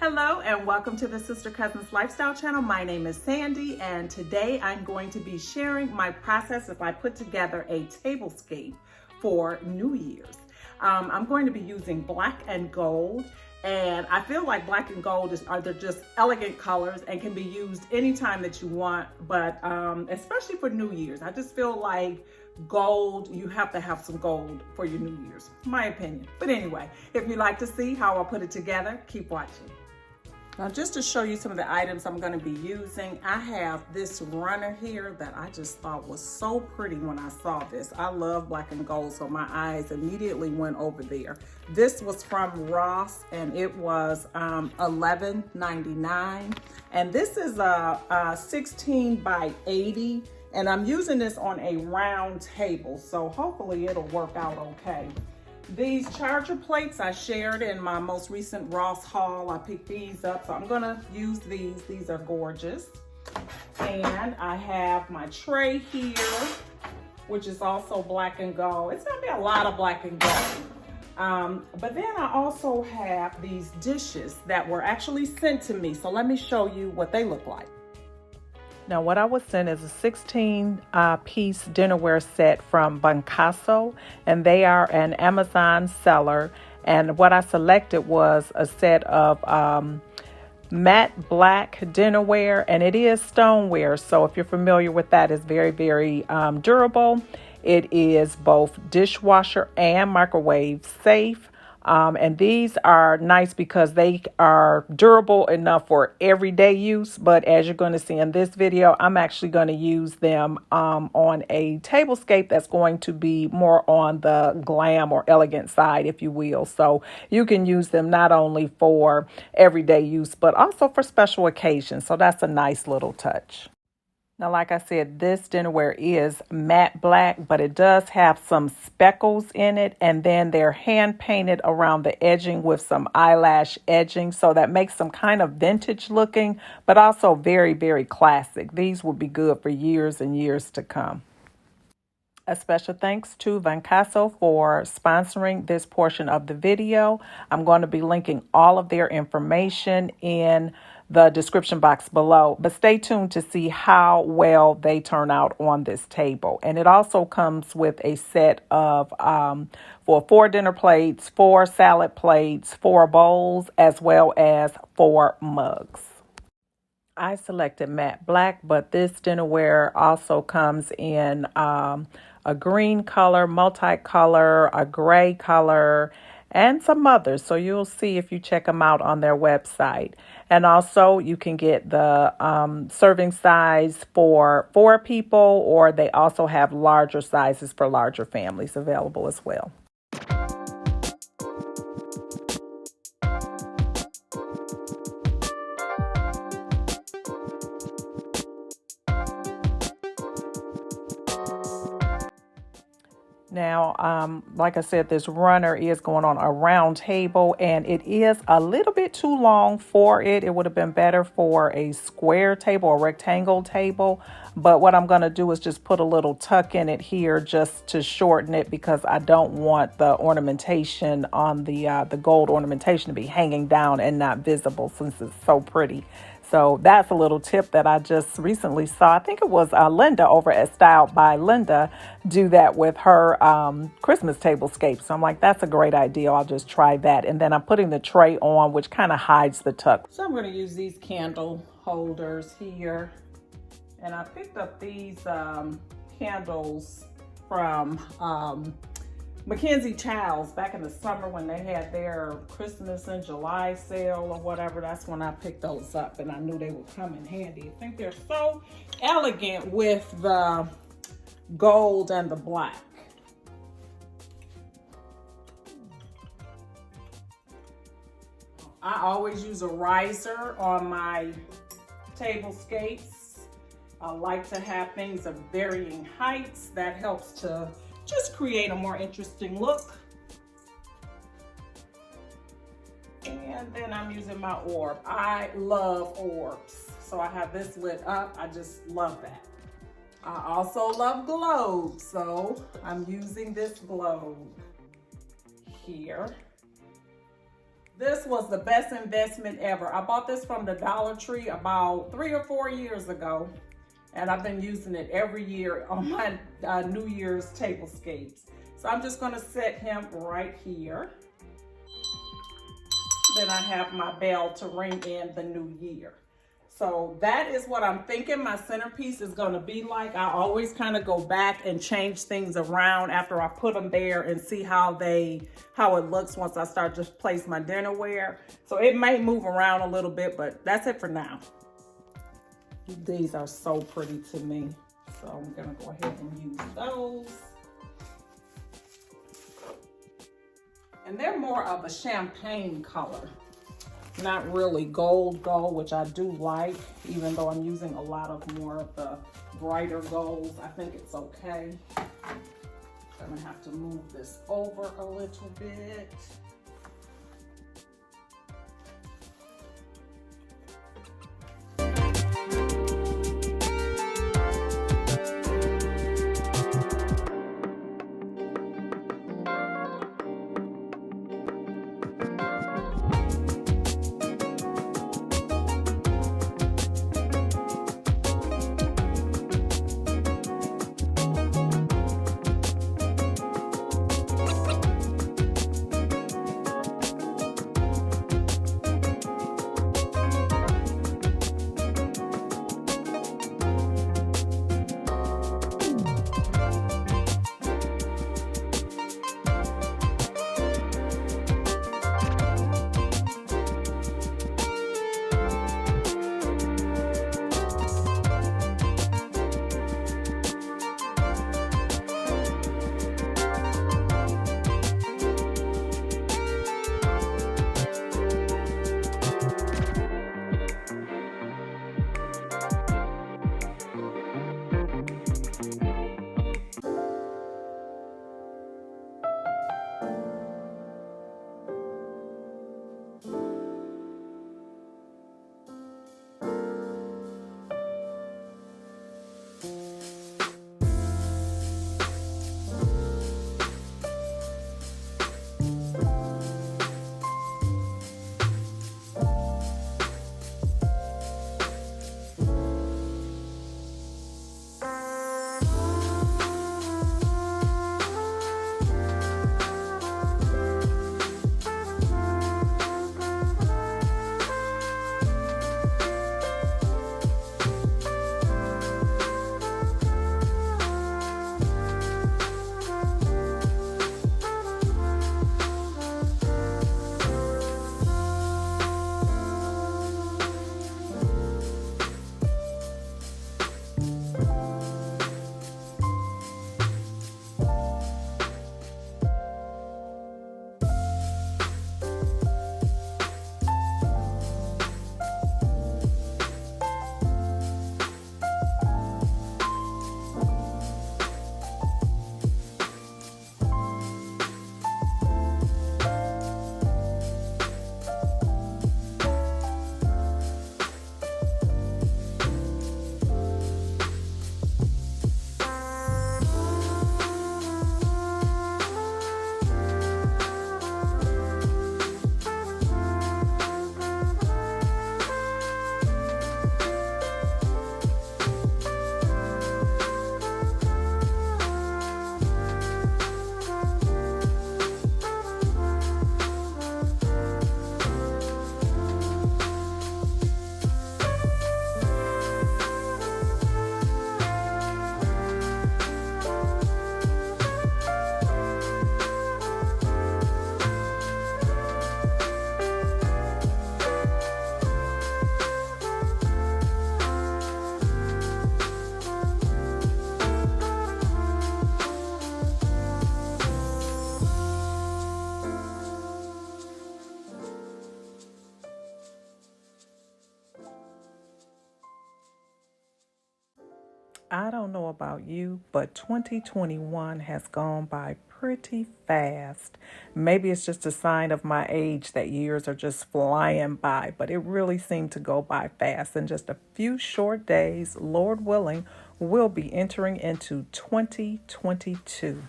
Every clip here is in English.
Hello and welcome to the Sister Cousins Lifestyle Channel. My name is Sandy and today I'm going to be sharing my process as I put together a tablescape for New Year's. I'm going to be using black and gold, and I feel like black and gold are just elegant colors and can be used anytime that you want, but especially for New Year's. I just feel like gold, you have to have some gold for your New Year's, my opinion. But anyway, if you'd like to see how I put it together, keep watching. Now, just to show you some of the items I'm going to be using, I have this runner here that I just thought was so pretty when I saw this. I love black and gold, so my eyes immediately went over there. This was from Ross, and it was $11.99. And this is a 16 by 80, and I'm using this on a round table, so hopefully it'll work out okay. These charger plates I shared in my most recent Ross haul. I picked these up, so I'm gonna use these. These are gorgeous. And I have my tray here, which is also black and gold. It's gonna be a lot of black and gold. But then I also have these dishes that were actually sent to me. So let me show you what they look like. Now, what I was sent is a 16-piece dinnerware set from Bancaso, and they are an Amazon seller. And what I selected was a set of matte black dinnerware, and it is stoneware. So if you're familiar with that, it's very, very durable. It is both dishwasher and microwave safe. And these are nice because they are durable enough for everyday use. But as you're going to see in this video, I'm actually going to use them on a tablescape that's going to be more on the glam or elegant side, if you will. So you can use them not only for everyday use, but also for special occasions. So that's a nice little touch. Now, like I said, this dinnerware is matte black, but it does have some speckles in it, and then they're hand painted around the edging with some eyelash edging, so that makes them kind of vintage looking, but also very, very classic. These will be good for years and years to come. A special thanks to Bancaso for sponsoring this portion of the video. I'm going to be linking all of their information in the description box below, but stay tuned to see how well they turn out on this table. And it also comes with a set of for 4 dinner plates, 4 salad plates, 4 bowls, as well as 4 mugs. I selected matte black, but this dinnerware also comes in a green color, multicolor, a gray color, and some others. So you'll see if you check them out on their website. And also you can get the serving size for 4 people, or they also have larger sizes for larger families available as well. Now, like I said, this runner is going on a round table, and it is a little bit too long for it. It would have been better for a square table, a rectangle table. But what I'm going to do is just put a little tuck in it here just to shorten it, because I don't want the ornamentation on the gold ornamentation to be hanging down and not visible, since it's so pretty. So that's a little tip that I just recently saw. I think it was Linda over at Styled by Linda do that with her Christmas tablescape. So I'm like, that's a great idea. I'll just try that. And then I'm putting the tray on, which kind of hides the tuck. So I'm going to use these candle holders here. And I picked up these candles from Mackenzie Childs back in the summer when they had their Christmas in July sale or whatever. That's when I picked those up, and I knew they would come in handy. I think they're so elegant with the gold and the black. I always use a riser on my tablescapes. I like to have things of varying heights. That helps to just create a more interesting look. And then I'm using my orb. I love orbs. So I have this lit up. I just love that. I also love globes. So I'm using this globe here. This was the best investment ever. I bought this from the Dollar Tree about 3 or 4 years ago, and I've been using it every year on my New Year's tablescapes. So I'm just gonna set him right here. Then I have my bell to ring in the new year. So that is what I'm thinking my centerpiece is gonna be like. I always kind of go back and change things around after I put them there and see how it looks once I start to place my dinnerware. So it may move around a little bit, but that's it for now. These are so pretty to me. So I'm gonna go ahead and use those. And they're more of a champagne color. Not really gold, which I do like, even though I'm using a lot of more of the brighter golds. I think it's okay. I'm gonna have to move this over a little bit. I don't know about you, but 2021 has gone by pretty fast. Maybe it's just a sign of my age that years are just flying by, but it really seemed to go by fast. In just a few short days, Lord willing, we'll be entering into 2022.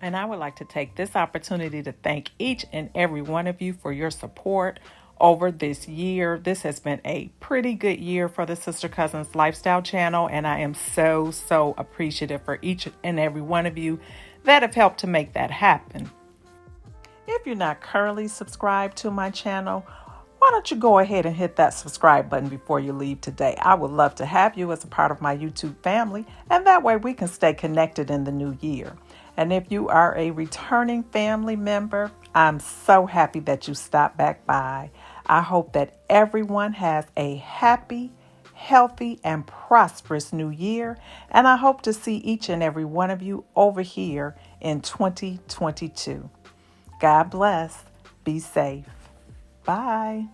And I would like to take this opportunity to thank each and every one of you for your support over this year. This has been a pretty good year for the Sister Cousins Lifestyle channel, and I am so appreciative for each and every one of you that have helped to make that happen. If you're not currently subscribed to my channel, why don't you go ahead and hit that subscribe button before you leave today? I would love to have you as a part of my YouTube family, and that way we can stay connected in the new year. And if you are a returning family member, I'm so happy that you stopped back by. I hope that everyone has a happy, healthy, and prosperous new year. And I hope to see each and every one of you over here in 2022. God bless. Be safe. Bye.